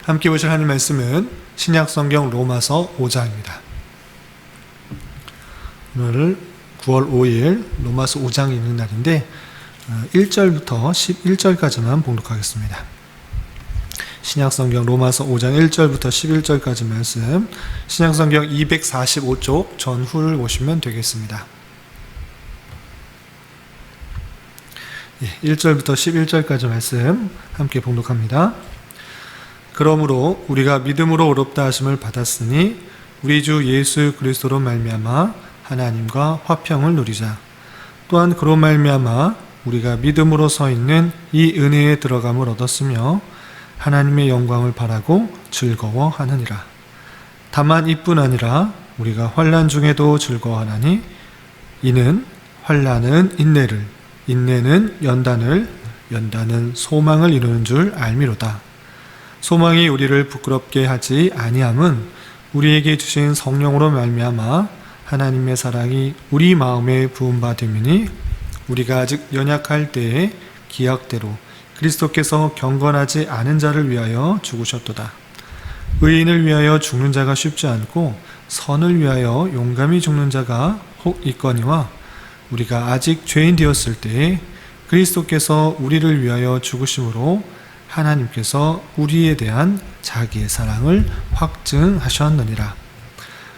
함께 보실 하나님 말씀은 신약성경 로마서 5장입니다. 오늘 9월 5일 로마서 5장이 있는 날인데 1절부터 11절까지만 봉독하겠습니다. 신약성경 로마서 5장 1절부터 11절까지 말씀, 신약성경 245쪽 전후를 보시면 되겠습니다. 1절부터 11절까지 말씀 함께 봉독합니다. 그러므로 우리가 믿음으로 의롭다 하심을 받았으니 우리 주 예수 그리스도로 말미암아 하나님과 화평을 누리자. 또한 그로 말미암아 우리가 믿음으로 서 있는 이 은혜에 들어감을 얻었으며 하나님의 영광을 바라고 즐거워하느니라. 다만 이뿐 아니라 우리가 환난 중에도 즐거워하나니 이는 환난은 인내를, 인내는 연단을, 연단은 소망을 이루는 줄 알미로다. 소망이 우리를 부끄럽게 하지 아니함은 우리에게 주신 성령으로 말미암아 하나님의 사랑이 우리 마음에 부음받음이니 우리가 아직 연약할 때에 기약대로 그리스도께서 경건하지 않은 자를 위하여 죽으셨도다. 의인을 위하여 죽는 자가 쉽지 않고 선을 위하여 용감히 죽는 자가 혹 있거니와 우리가 아직 죄인 되었을 때에 그리스도께서 우리를 위하여 죽으심으로 하나님께서 우리에 대한 자기의 사랑을 확증하셨느니라.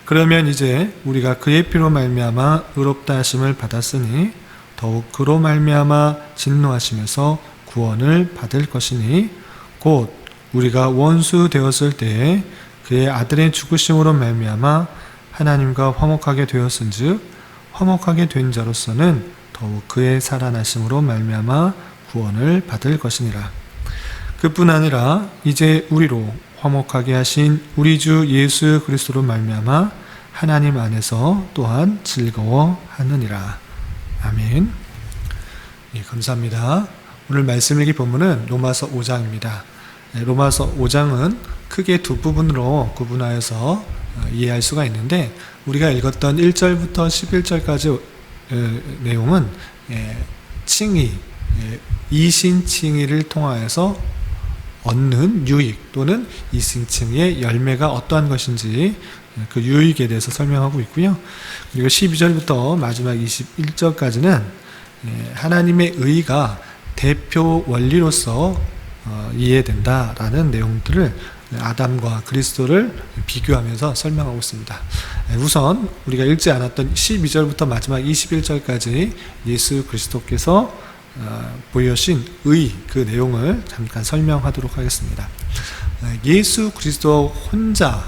그러면 이제 우리가 그의 피로 말미암아 의롭다 하심을 받았으니 더욱 그로 말미암아 진노하심에서 구원을 받을 것이니 곧 우리가 원수 되었을 때에 그의 아들의 죽으심으로 말미암아 하나님과 화목하게 되었은즉 화목하게 된 자로서는 더욱 그의 살아나심으로 말미암아 구원을 받을 것이니라. 그뿐 아니라 이제 우리로 화목하게 하신 우리 주 예수 그리스도로 말미암아 하나님 안에서 또한 즐거워하느니라. 아멘. 예, 감사합니다. 오늘 말씀 읽기 본문은 로마서 5장입니다. 로마서 5장은 크게 두 부분으로 구분하여서 이해할 수가 있는데 우리가 읽었던 1절부터 11절까지 내용은 칭의, 이신칭의를 통하여서 얻는 유익 또는 이신칭의의 열매가 어떠한 것인지 그 유익에 대해서 설명하고 있고요. 그리고 12절부터 마지막 21절까지는 하나님의 의가 대표 원리로서 이해된다라는 내용들을 아담과 그리스도를 비교하면서 설명하고 있습니다. 우선 우리가 읽지 않았던 12절부터 마지막 21절까지 예수 그리스도께서 보여신 의, 그 내용을 잠깐 설명하도록 하겠습니다. 예수 그리스도 혼자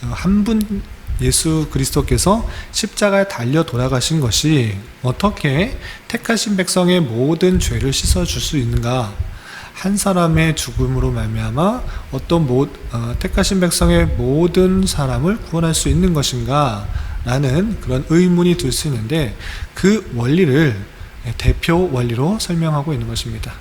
한 분 예수 그리스도께서 십자가에 달려 돌아가신 것이 어떻게 택하신 백성의 모든 죄를 씻어줄 수 있는가? 한 사람의 죽음으로 말미암아 택하신 백성의 모든 사람을 구원할 수 있는 것인가? 라는 그런 의문이 들 수 있는데 그 원리를 대표 원리로 설명하고 있는 것입니다.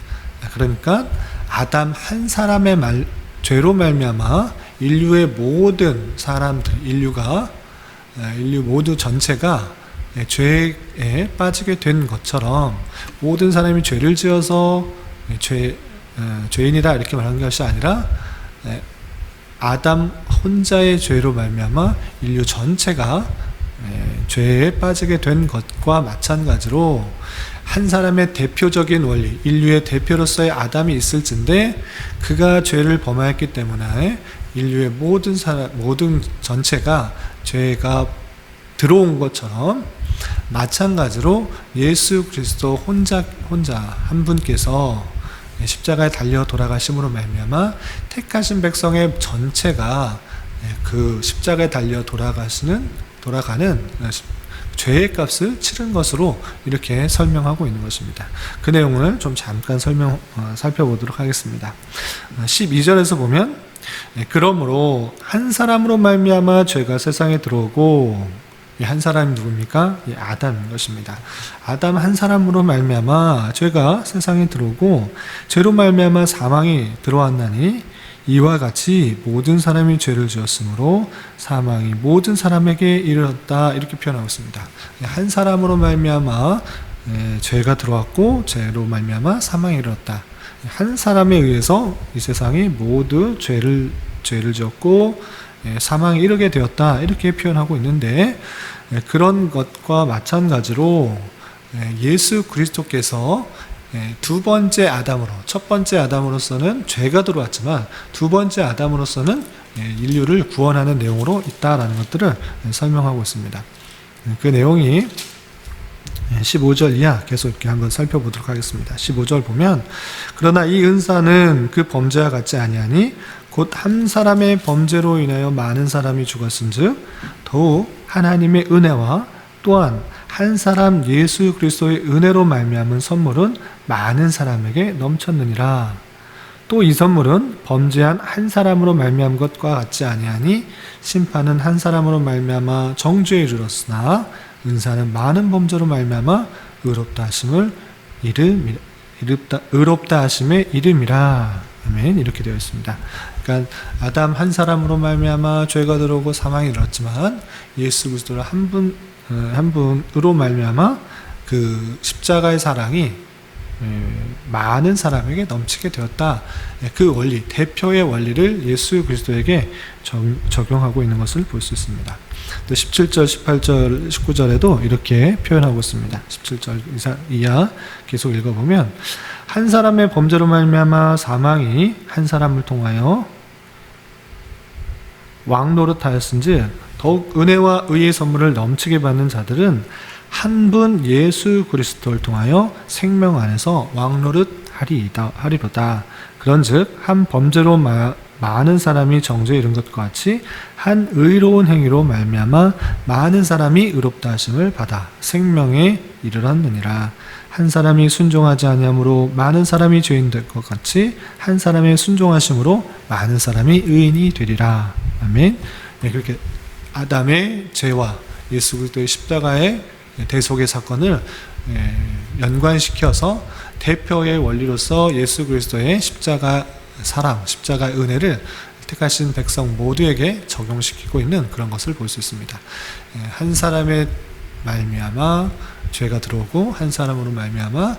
그러니까 아담 한 사람의 죄로 말미암아 인류의 모든 사람들, 인류 모두 전체가 죄에 빠지게 된 것처럼 모든 사람이 죄를 지어서 죄인이다 이렇게 말하는 것이 아니라 아담 혼자의 죄로 말미암아 인류 전체가 죄에 빠지게 된 것과 마찬가지로 한 사람의 대표적인 원리, 인류의 대표로서의 아담이 있을진데 그가 죄를 범하였기 때문에 인류의 모든 전체가 죄가 들어온 것처럼 마찬가지로 예수 그리스도 혼자 한 분께서 십자가에 달려 돌아가심으로 말미암아 택하신 백성의 전체가 그 십자가에 달려 돌아가는 죄의 값을 치른 것으로 이렇게 설명하고 있는 것입니다. 그 내용을 좀 잠깐 살펴보도록 하겠습니다. 12절에서 보면 그러므로 한 사람으로 말미암아 죄가 세상에 들어오고 이 한 사람이 누굽니까? 아담인 것입니다. 아담 한 사람으로 말미암아 죄가 세상에 들어오고 죄로 말미암아 사망이 들어왔나니 이와 같이 모든 사람이 죄를 지었으므로 사망이 모든 사람에게 이르렀다 이렇게 표현하고 있습니다. 한 사람으로 말미암아 죄가 들어왔고 죄로 말미암아 사망이 이르렀다. 한 사람에 의해서 이 세상이 모두 죄를 죄를 지었고 사망에 이르게 되었다, 이렇게 표현하고 있는데, 그런 것과 마찬가지로 예수 그리스도께서 두 번째 아담으로, 첫 번째 아담으로서는 죄가 들어왔지만 두 번째 아담으로서는 인류를 구원하는 내용으로 있다라는 것들을 설명하고 있습니다. 그 내용이 15절 이하 계속 이렇게 한번 살펴보도록 하겠습니다. 15절 보면, 그러나 이 은사는 그 범죄와 같지 아니하니 곧 한 사람의 범죄로 인하여 많은 사람이 죽었은즉 더욱 하나님의 은혜와 또한 한 사람 예수 그리스도의 은혜로 말미암은 선물은 많은 사람에게 넘쳤느니라. 또 이 선물은 범죄한 한 사람으로 말미암은 것과 같지 아니하니 심판은 한 사람으로 말미암아 정죄에 이르렀으나 은사는 많은 범죄로 말미암아 의롭다 하심의 이름이라. 아멘. 이렇게 되어 있습니다. 그러니까 아담 한 사람으로 말미암아 죄가 들어오고 사망이 일어났지만 예수 그리스도를 한 분으로 말미암아 그 십자가의 사랑이 많은 사람에게 넘치게 되었다. 그 원리, 대표의 원리를 예수 그리스도에게 적용하고 있는 것을 볼 수 있습니다. 또 17절, 18절, 19절에도 이렇게 표현하고 있습니다. 17절 이하 계속 읽어보면, 한 사람의 범죄로 말미암아 사망이 한 사람을 통하여 왕노릇하였은즉 더욱 은혜와 의의 선물을 넘치게 받는 자들은 한 분 예수 그리스도를 통하여 생명 안에서 왕노릇하리로다. 그런즉 한 범죄로 많은 사람이 정죄에 이른 것과 같이 한 의로운 행위로 말미암아 많은 사람이 의롭다 하심을 받아 생명에 이르렀느니라. 한 사람이 순종하지 아니함으로 많은 사람이 죄인 될 것 같이 한 사람의 순종하심으로 많은 사람이 의인이 되리라. 아멘. 그렇게 아담의 죄와 예수 그리스도의 십자가의 대속의 사건을 연관시켜서 대표의 원리로서 예수 그리스도의 십자가 사랑, 십자가의 은혜를 택하신 백성 모두에게 적용시키고 있는 그런 것을 볼 수 있습니다. 한 사람의 말미암아 죄가 들어오고 한 사람으로 말미암아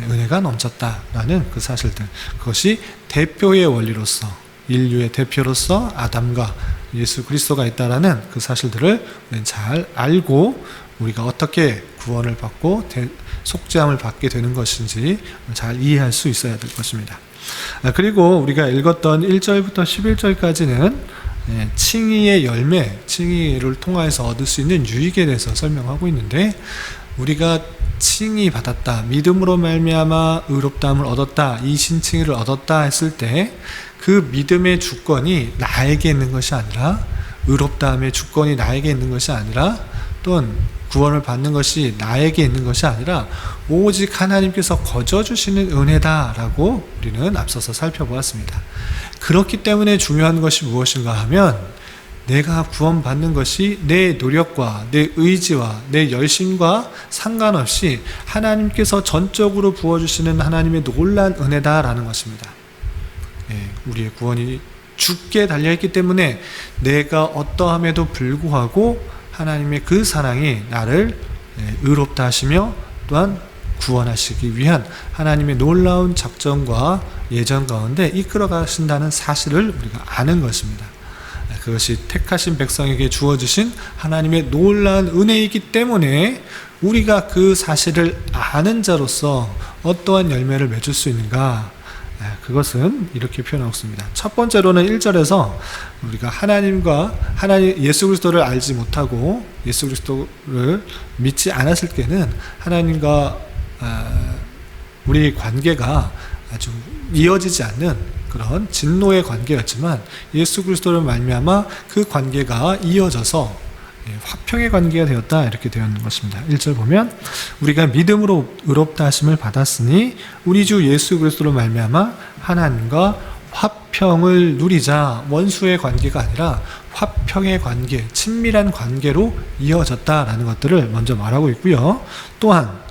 은혜가 넘쳤다라는 그 사실들, 그것이 대표의 원리로서, 인류의 대표로서 아담과 예수 그리스도가 있다라는 그 사실들을 잘 알고 우리가 어떻게 구원을 받고 속죄함을 받게 되는 것인지 잘 이해할 수 있어야 될 것입니다. 그리고 우리가 읽었던 1절부터 11절까지는 칭의의 열매, 칭의를 통해서 얻을 수 있는 유익에 대해서 설명하고 있는데, 우리가 칭의 받았다, 믿음으로 말미암아 의롭다함을 얻었다, 이 신칭의를 얻었다 했을 때 그 믿음의 주권이 나에게 있는 것이 아니라, 의롭다함의 주권이 나에게 있는 것이 아니라, 또는 구원을 받는 것이 나에게 있는 것이 아니라 오직 하나님께서 거저주시는 은혜다라고 우리는 앞서서 살펴보았습니다. 그렇기 때문에 중요한 것이 무엇인가 하면, 내가 구원받는 것이 내 노력과 내 의지와 내 열심과 상관없이 하나님께서 전적으로 부어주시는 하나님의 놀라운 은혜다라는 것입니다. 우리의 구원이 주께 달려있기 때문에 내가 어떠함에도 불구하고 하나님의 그 사랑이 나를 의롭다 하시며 또한 구원하시기 위한 하나님의 놀라운 작정과 예정 가운데 이끌어 가신다는 사실을 우리가 아는 것입니다. 그것이 택하신 백성에게 주어주신 하나님의 놀라운 은혜이기 때문에 우리가 그 사실을 아는 자로서 어떠한 열매를 맺을 수 있는가? 그것은 이렇게 표현하고 있습니다. 첫 번째로는 1절에서 우리가 예수 그리스도를 알지 못하고 예수 그리스도를 믿지 않았을 때는 하나님과 우리의 관계가 아주 이어지지 않는 그런 진노의 관계였지만, 예수 그리스도를 말미암아 그 관계가 이어져서 화평의 관계가 되었다, 이렇게 되어 있는 것입니다. 1절 보면, 우리가 믿음으로 의롭다 하심을 받았으니 우리 주 예수 그리스도로 말미암아 하나님과 화평을 누리자. 원수의 관계가 아니라 화평의 관계, 친밀한 관계로 이어졌다라는 것들을 먼저 말하고 있고요. 또한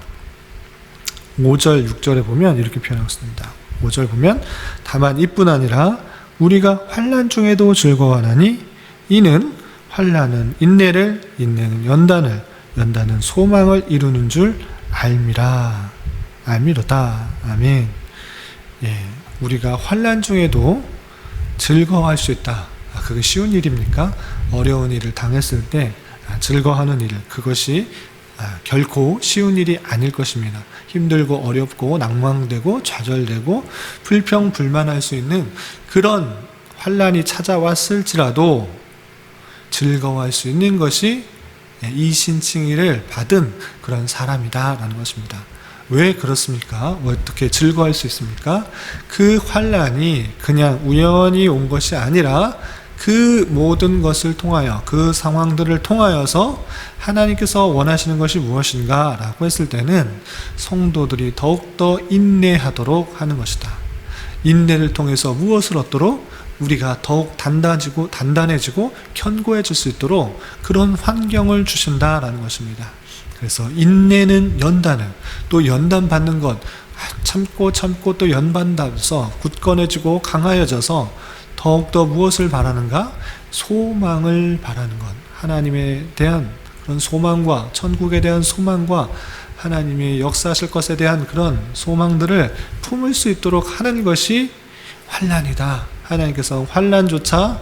5절, 6절에 보면 이렇게 표현하고 있습니다. 5절 보면, 다만 이뿐 아니라 우리가 환난 중에도 즐거워하나니 이는 환난은 인내를, 인내는 연단을, 연단은 소망을 이루는 줄 알미로다. 아멘. 우리가 환난 중에도 즐거워할 수 있다. 그게 쉬운 일입니까? 어려운 일을 당했을 때 즐거워하는 일, 그것이 결코 쉬운 일이 아닐 것입니다. 힘들고 어렵고 낭망되고 좌절되고 불평불만할 수 있는 그런 환난이 찾아왔을지라도 즐거워할 수 있는 것이 이신칭의를 받은 그런 사람이다라는 것입니다. 왜 그렇습니까? 어떻게 즐거워할 수 있습니까? 그 환난이 그냥 우연히 온 것이 아니라 그 모든 것을 통하여, 그 상황들을 통하여서 하나님께서 원하시는 것이 무엇인가 라고 했을 때는 성도들이 더욱더 인내하도록 하는 것이다. 인내를 통해서 무엇을 얻도록? 우리가 더욱 단단해지고 견고해질 수 있도록 그런 환경을 주신다라는 것입니다. 그래서 인내는 연단을, 또 연단받는 것, 참고 또 연단받아서 굳건해지고 강하여져서 더욱더 무엇을 바라는가? 소망을 바라는 것. 하나님에 대한 그런 소망과 천국에 대한 소망과 하나님이 역사하실 것에 대한 그런 소망들을 품을 수 있도록 하는 것이 환난이다. 하나님께서 환난조차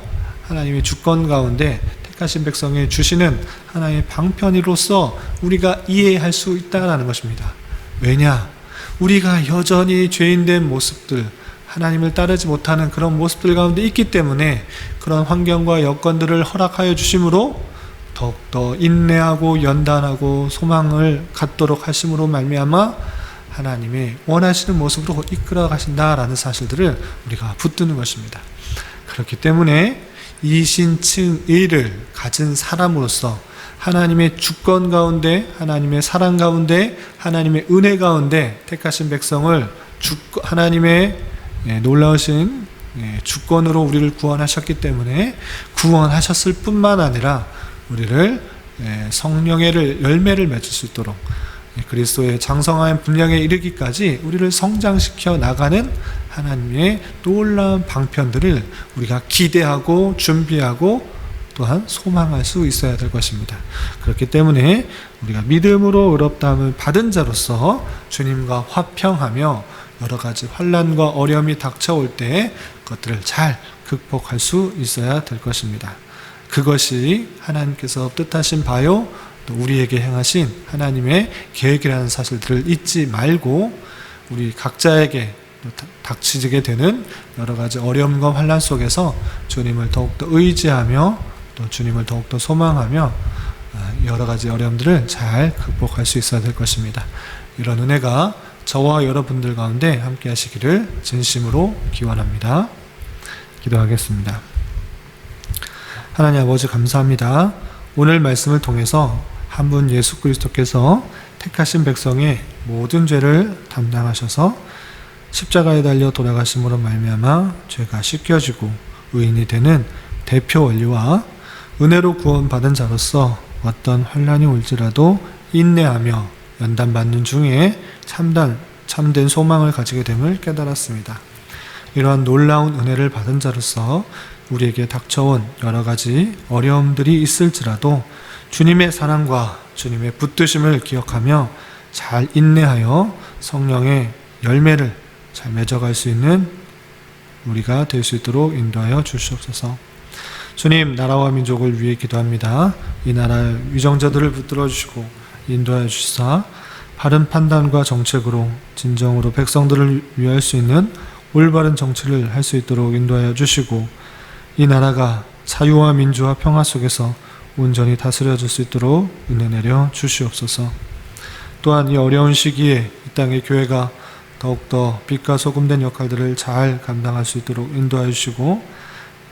하나님의 주권 가운데 택하신 백성에 주시는 하나님의 방편으로서 우리가 이해할 수 있다는 것입니다. 왜냐? 우리가 여전히 죄인된 모습들, 하나님을 따르지 못하는 그런 모습들 가운데 있기 때문에 그런 환경과 여건들을 허락하여 주심으로 더욱더 인내하고 연단하고 소망을 갖도록 하심으로 말미암아 하나님의 원하시는 모습으로 이끌어 가신다라는 사실들을 우리가 붙드는 것입니다. 그렇기 때문에 이신칭의를 가진 사람으로서 하나님의 주권 가운데, 하나님의 사랑 가운데, 하나님의 은혜 가운데 택하신 백성을 하나님의 놀라우신 주권으로 우리를 구원하셨기 때문에 구원하셨을 뿐만 아니라 우리를 성령의 열매를 맺을 수 있도록 그리스도의 장성한 분량에 이르기까지 우리를 성장시켜 나가는 하나님의 놀라운 방편들을 우리가 기대하고 준비하고 또한 소망할 수 있어야 될 것입니다. 그렇기 때문에 우리가 믿음으로 의롭다함을 받은 자로서 주님과 화평하며 여러 가지 환난과 어려움이 닥쳐올 때 그것들을 잘 극복할 수 있어야 될 것입니다. 그것이 하나님께서 뜻하신 바요 또 우리에게 행하신 하나님의 계획이라는 사실들을 잊지 말고 우리 각자에게 닥치게 되는 여러 가지 어려움과 환난 속에서 주님을 더욱더 의지하며 또 주님을 더욱더 소망하며 여러 가지 어려움들을 잘 극복할 수 있어야 될 것입니다. 이런 은혜가 저와 여러분들 가운데 함께 하시기를 진심으로 기원합니다. 기도하겠습니다. 하나님 아버지 감사합니다. 오늘 말씀을 통해서 한 분 예수 그리스도께서 택하신 백성의 모든 죄를 담당하셔서 십자가에 달려 돌아가심으로 말미암아 죄가 씻겨지고 의인이 되는 대표 원리와 은혜로 구원받은 자로서 어떤 환난이 올지라도 인내하며 연단받는 중에 참된 소망을 가지게 됨을 깨달았습니다. 이러한 놀라운 은혜를 받은 자로서 우리에게 닥쳐온 여러 가지 어려움들이 있을지라도 주님의 사랑과 주님의 붙드심을 기억하며 잘 인내하여 성령의 열매를 잘 맺어갈 수 있는 우리가 될 수 있도록 인도하여 주시옵소서. 주님, 나라와 민족을 위해 기도합니다. 이 나라의 위정자들을 붙들어 주시고 인도하여 주시사 바른 판단과 정책으로 진정으로 백성들을 위할 수 있는 올바른 정치를 할 수 있도록 인도하여 주시고 이 나라가 자유와 민주와 평화 속에서 온전히 다스려질 수 있도록 은혜 내려 주시옵소서. 또한 이 어려운 시기에 이 땅의 교회가 더욱더 빛과 소금된 역할들을 잘 감당할 수 있도록 인도하여 주시고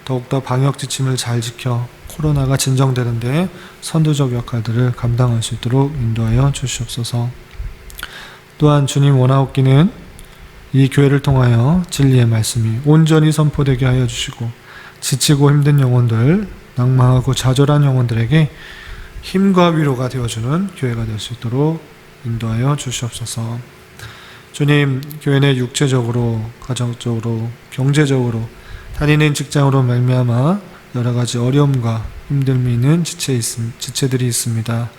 더욱더 방역 지침을 잘 지켜 코로나가 진정되는데 선두적 역할들을 감당할 수 있도록 인도하여 주시옵소서. 또한 주님 원하옵기는 이 교회를 통하여 진리의 말씀이 온전히 선포되게 하여 주시고 지치고 힘든 영혼들, 낭망하고 좌절한 영혼들에게 힘과 위로가 되어주는 교회가 될 수 있도록 인도하여 주시옵소서. 주님, 교회 내 육체적으로, 가정적으로, 경제적으로 다니는 직장으로 말미암아 여러 가지 어려움과 힘듦이 있는 지체들이 있습니다.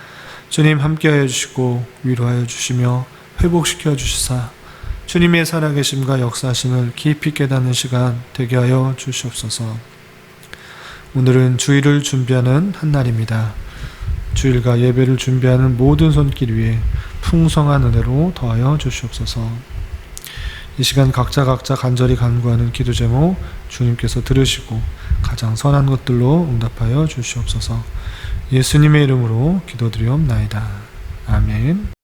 주님 함께하여 주시고 위로하여 주시며 회복시켜 주시사 주님의 살아계심과 역사하심을 깊이 깨닫는 시간 되게 하여 주시옵소서. 오늘은 주일을 준비하는 한 날입니다. 주일과 예배를 준비하는 모든 손길 위에 풍성한 은혜로 더하여 주시옵소서. 이 시간 각자 간절히 간구하는 기도 제목 주님께서 들으시고 가장 선한 것들로 응답하여 주시옵소서. 예수님의 이름으로 기도드리옵나이다. 아멘.